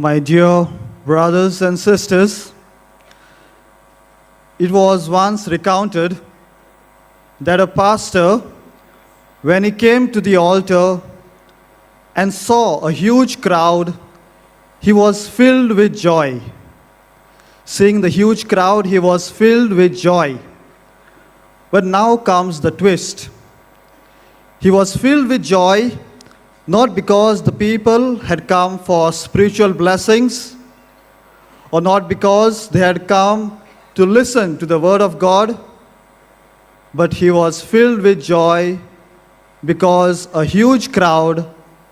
My dear brothers and sisters, it was once recounted that a pastor, when he came to the altar and saw a huge crowd, he was filled with joy. Seeing the huge crowd, he was filled with joy. But now comes the twist. He was filled with joy not because the people had come for spiritual blessings, or not because they had come to listen to the word of God, but he was filled with joy because a huge crowd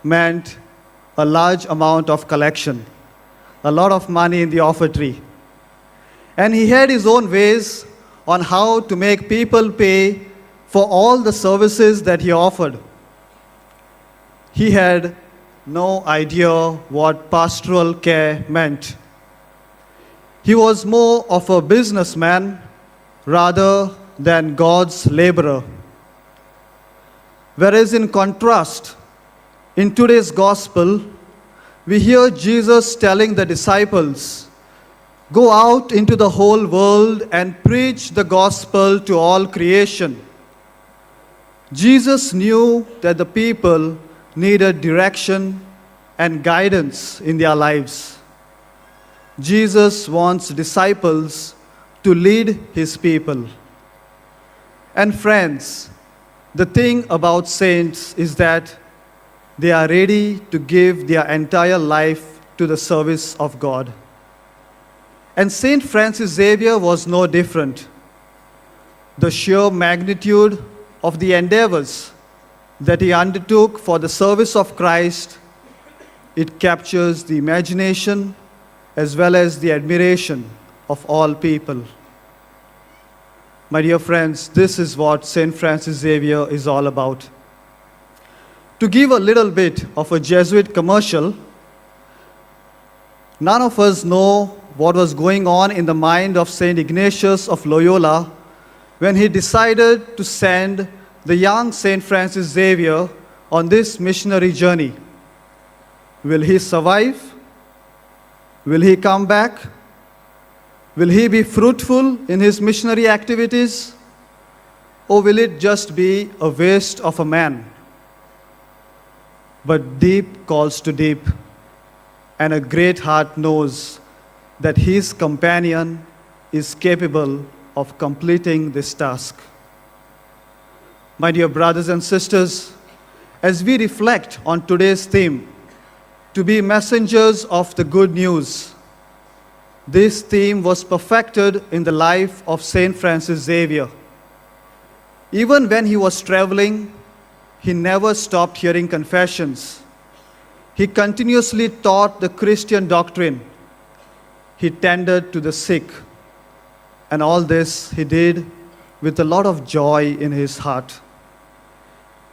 meant a large amount of collection, a lot of money in the offertory. And he had his own ways on how to make people pay for all the services that he offered. He had no idea what pastoral care meant. He was more of a businessman rather than God's laborer. Whereas in contrast, in today's gospel, we hear Jesus telling the disciples, "Go out into the whole world and preach the gospel to all creation." Jesus knew that the people needed direction and guidance in their lives. Jesus wants disciples to lead his people. And friends, the thing about saints is that they are ready to give their entire life to the service of God. And Saint Francis Xavier was no different. The sheer magnitude of the endeavors that he undertook for the service of Christ, it captures the imagination as well as the admiration of all people. My dear friends, this is what St. Francis Xavier is all about. To give a little bit of a Jesuit commercial, none of us know what was going on in the mind of St. Ignatius of Loyola when he decided to send the young St. Francis Xavier on this missionary journey. Will he survive? Will he come back? Will he be fruitful in his missionary activities? Or will it just be a waste of a man? But deep calls to deep, and a great heart knows that his companion is capable of completing this task. My dear brothers and sisters, as we reflect on today's theme, to be messengers of the good news, this theme was perfected in the life of St. Francis Xavier. Even when he was traveling, he never stopped hearing confessions. He continuously taught the Christian doctrine. He tended to the sick. And all this he did with a lot of joy in his heart.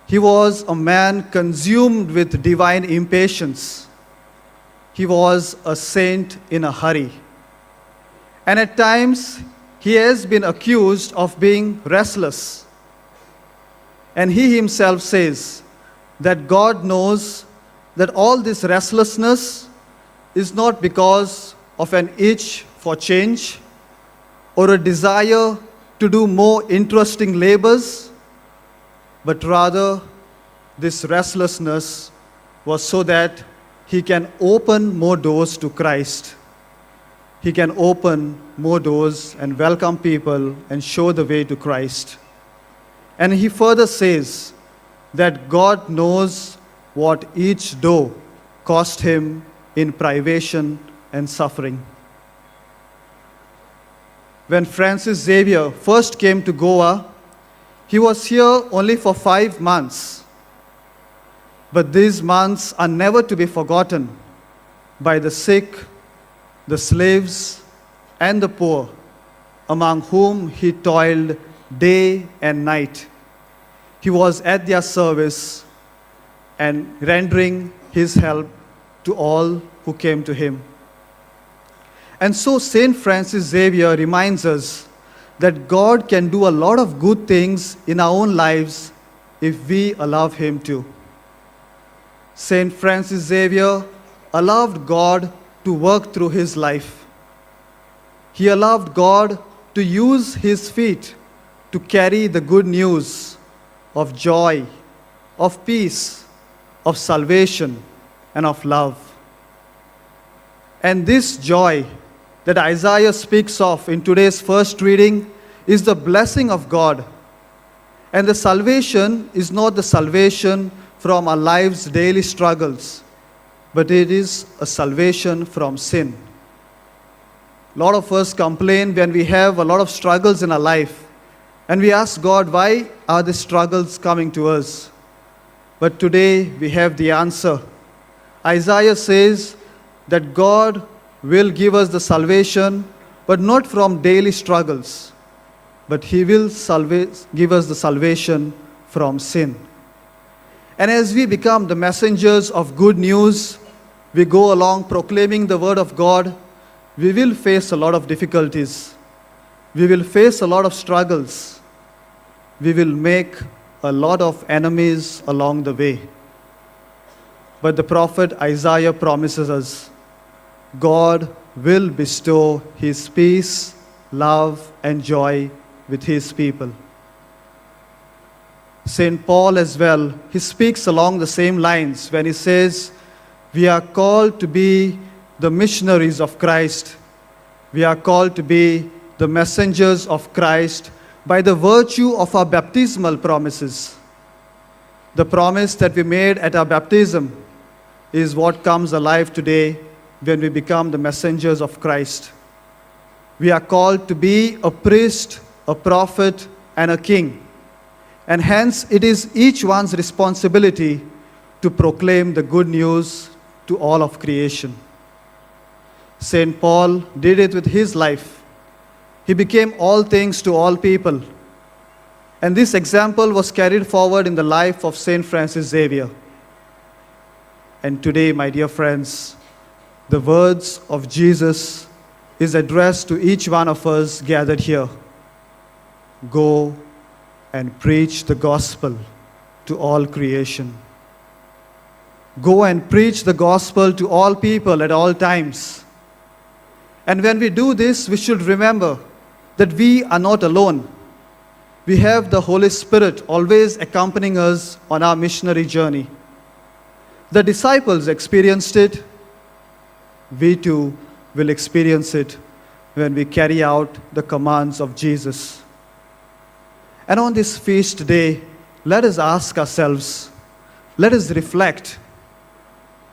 He was a man consumed with divine impatience. He was a saint in a hurry. And at times, he has been accused of being restless. And he himself says that God knows that all this restlessness is not because of an itch for change or a desire to do more interesting labors, but rather this restlessness was so that he can open more doors to Christ. He can open more doors and welcome people and show the way to Christ. And he further says that God knows what each door cost him in privation and suffering. When Francis Xavier first came to Goa, he was here only for 5 months. But these months are never to be forgotten by the sick, the slaves, and the poor, among whom he toiled day and night. He was at their service and rendering his help to all who came to him. And so St. Francis Xavier reminds us that God can do a lot of good things in our own lives if we allow him to. St. Francis Xavier allowed God to work through his life. He allowed God to use his feet to carry the good news of joy, of peace, of salvation, and of love. And this joy that Isaiah speaks of in today's first reading is the blessing of God. And the salvation is not the salvation from our life's daily struggles, but it is a salvation from sin. A lot of us complain when we have a lot of struggles in our life, and we ask God, why are the struggles coming to us? But today we have the answer. Isaiah says that God will give us the salvation, but not from daily struggles, but he will give us the salvation from sin. And as we become the messengers of good news, we go along proclaiming the word of God, we will face a lot of difficulties. We will face a lot of struggles. We will make a lot of enemies along the way. But the prophet Isaiah promises us, God will bestow his peace, love, and joy with his people. St. Paul as well, he speaks along the same lines when he says, we are called to be the missionaries of Christ. We are called to be the messengers of Christ by the virtue of our baptismal promises. The promise that we made at our baptism is what comes alive today when we become the messengers of Christ. We are called to be a priest, a prophet, and a king. And hence it is each one's responsibility to proclaim the good news to all of creation. St. Paul did it with his life. He became all things to all people. And this example was carried forward in the life of St. Francis Xavier. And today, my dear friends, the words of Jesus is addressed to each one of us gathered here. Go and preach the gospel to all creation. Go and preach the gospel to all people at all times. And when we do this, we should remember that we are not alone. We have the Holy Spirit always accompanying us on our missionary journey. The disciples experienced it. We too will experience it when we carry out the commands of Jesus. And on this feast day, let us ask ourselves, let us reflect,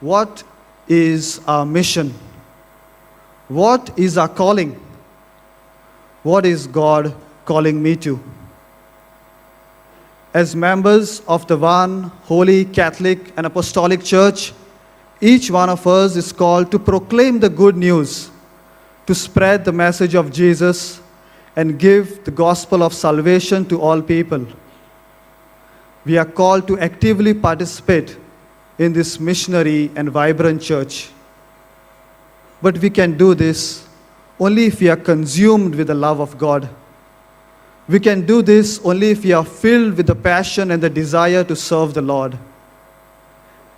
what is our mission? What is our calling? What is God calling me to? As members of the one holy Catholic and Apostolic Church, each one of us is called to proclaim the good news, to spread the message of Jesus, and give the gospel of salvation to all people. We are called to actively participate in this missionary and vibrant church. But we can do this only if we are consumed with the love of God. We can do this only if we are filled with the passion and the desire to serve the Lord.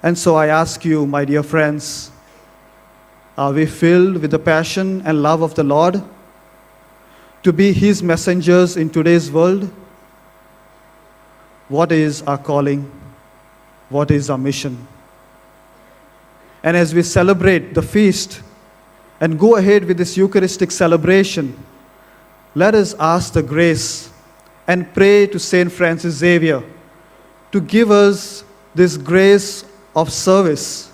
And so I ask you, my dear friends, are we filled with the passion and love of the Lord to be his messengers in today's world? What is our calling? What is our mission? And as we celebrate the feast and go ahead with this Eucharistic celebration, let us ask the grace and pray to St. Francis Xavier to give us this grace of service,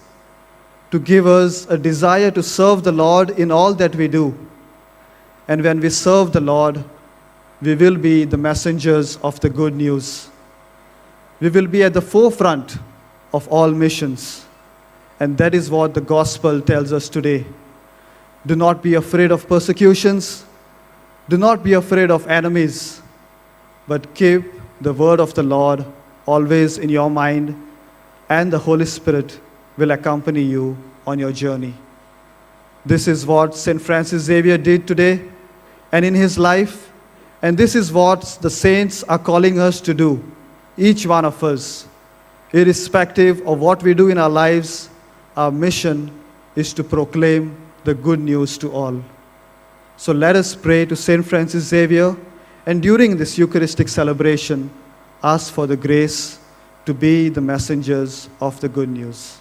to give us a desire to serve the Lord in all that we do. And when we serve the Lord, we will be the messengers of the good news. We will be at the forefront of all missions. And that is what the gospel tells us today. Do not be afraid of persecutions. Do not be afraid of enemies. But keep the word of the Lord always in your mind, and the Holy Spirit will accompany you on your journey. This is what St. Francis Xavier did today and in his life. And this is what the saints are calling us to do, each one of us. Irrespective of what we do in our lives, our mission is to proclaim the good news to all. So let us pray to Saint Francis Xavier, and during this Eucharistic celebration, ask for the grace to be the messengers of the good news.